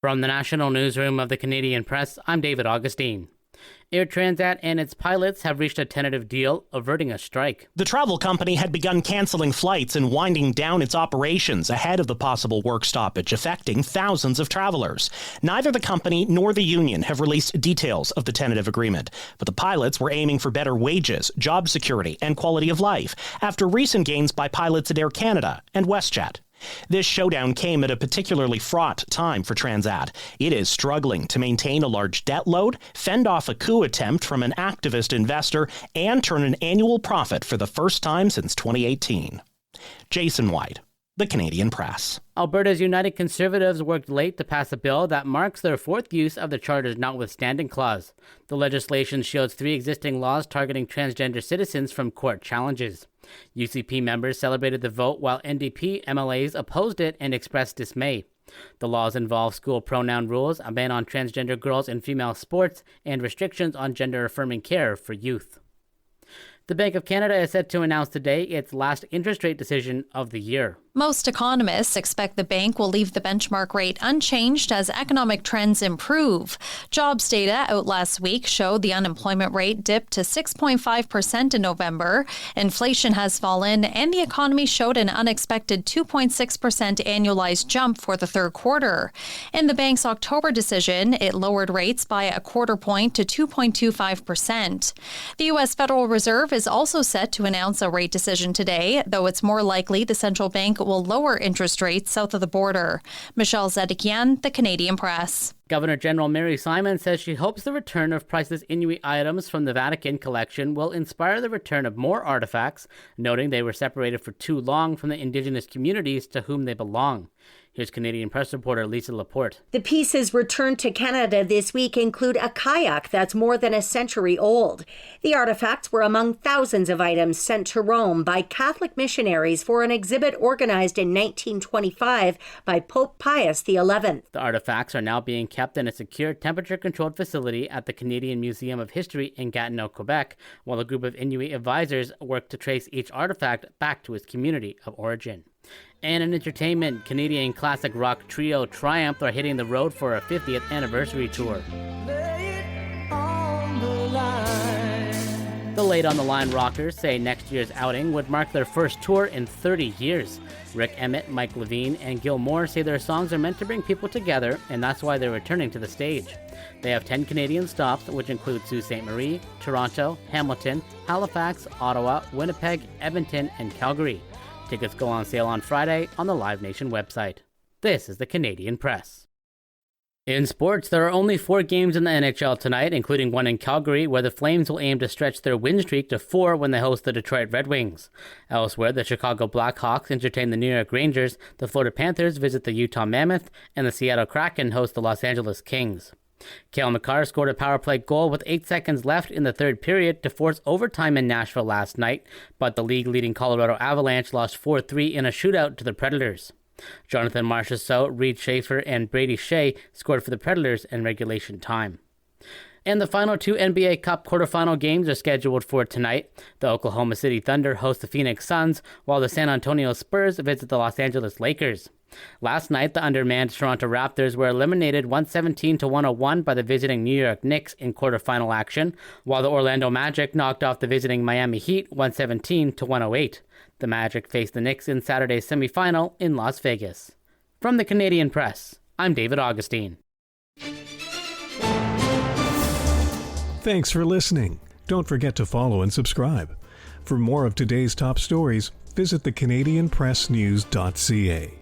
From the National Newsroom of the Canadian Press, I'm David Augustine. Air Transat and its pilots have reached a tentative deal, averting a strike. The travel company had begun canceling flights and winding down its operations ahead of the possible work stoppage affecting thousands of travelers. Neither the company nor the union have released details of the tentative agreement, but the pilots were aiming for better wages, job security, and quality of life after recent gains by pilots at Air Canada and WestJet. This showdown came at a particularly fraught time for Transat. It is struggling to maintain a large debt load, fend off a coup attempt from an activist investor, and turn an annual profit for the first time since 2018. Jason White, The Canadian Press. Alberta's United Conservatives worked late to pass a bill that marks their fourth use of the Charter's notwithstanding clause. The legislation shields 3 existing laws targeting transgender citizens from court challenges. UCP members celebrated the vote while NDP MLAs opposed it and expressed dismay. The laws involve school pronoun rules, a ban on transgender girls in female sports, and restrictions on gender-affirming care for youth. The Bank of Canada is set to announce today its last interest rate decision of the year. Most economists expect the bank will leave the benchmark rate unchanged as economic trends improve. Jobs data out last week showed the unemployment rate dipped to 6.5% in November. Inflation has fallen, and the economy showed an unexpected 2.6% annualized jump for the third quarter. In the bank's October decision, it lowered rates by a quarter point to 2.25%. The U.S. Federal Reserve is also set to announce a rate decision today, though it's more likely the central bank will lower interest rates south of the border. Michelle Zedekian, The Canadian Press. Governor General Mary Simon says she hopes the return of priceless Inuit items from the Vatican collection will inspire the return of more artifacts, noting they were separated for too long from the Indigenous communities to whom they belong. Here's Canadian Press reporter Lisa Laporte. The pieces returned to Canada this week include a kayak that's more than a century old. The artifacts were among thousands of items sent to Rome by Catholic missionaries for an exhibit organized in 1925 by Pope Pius XI. The artifacts are now being kept in a secure, temperature-controlled facility at the Canadian Museum of History in Gatineau, Quebec, while a group of Inuit advisors work to trace each artifact back to its community of origin. And in entertainment, Canadian classic rock trio Triumph are hitting the road for a 50th anniversary tour. The Late on the Line Rockers say next year's outing would mark their first tour in 30 years. Rick Emmett, Mike Levine, and Gil Moore say their songs are meant to bring people together, and that's why they're returning to the stage. They have 10 Canadian stops, which include Sault Ste. Marie, Toronto, Hamilton, Halifax, Ottawa, Winnipeg, Edmonton, and Calgary. Tickets go on sale on Friday on the Live Nation website. This is the Canadian Press. In sports, there are only 4 games in the NHL tonight, including one in Calgary, where the Flames will aim to stretch their win streak to 4 when they host the Detroit Red Wings. Elsewhere, the Chicago Blackhawks entertain the New York Rangers, the Florida Panthers visit the Utah Mammoth, and the Seattle Kraken host the Los Angeles Kings. Cale Makar scored a power play goal with 8 seconds left in the third period to force overtime in Nashville last night, but the league-leading Colorado Avalanche lost 4-3 in a shootout to the Predators. Jonathan Marchessault, Reed Schaefer, and Brady Shea scored for the Predators in regulation time. And the final 2 NBA Cup quarterfinal games are scheduled for tonight. The Oklahoma City Thunder host the Phoenix Suns, while the San Antonio Spurs visit the Los Angeles Lakers. Last night, the undermanned Toronto Raptors were eliminated 117-101 by the visiting New York Knicks in quarterfinal action, while the Orlando Magic knocked off the visiting Miami Heat 117-108. The Magic faced the Knicks in Saturday's semifinal in Las Vegas. From the Canadian Press, I'm David Augustine. Thanks for listening. Don't forget to follow and subscribe. For more of today's top stories, visit thecanadianpressnews.ca.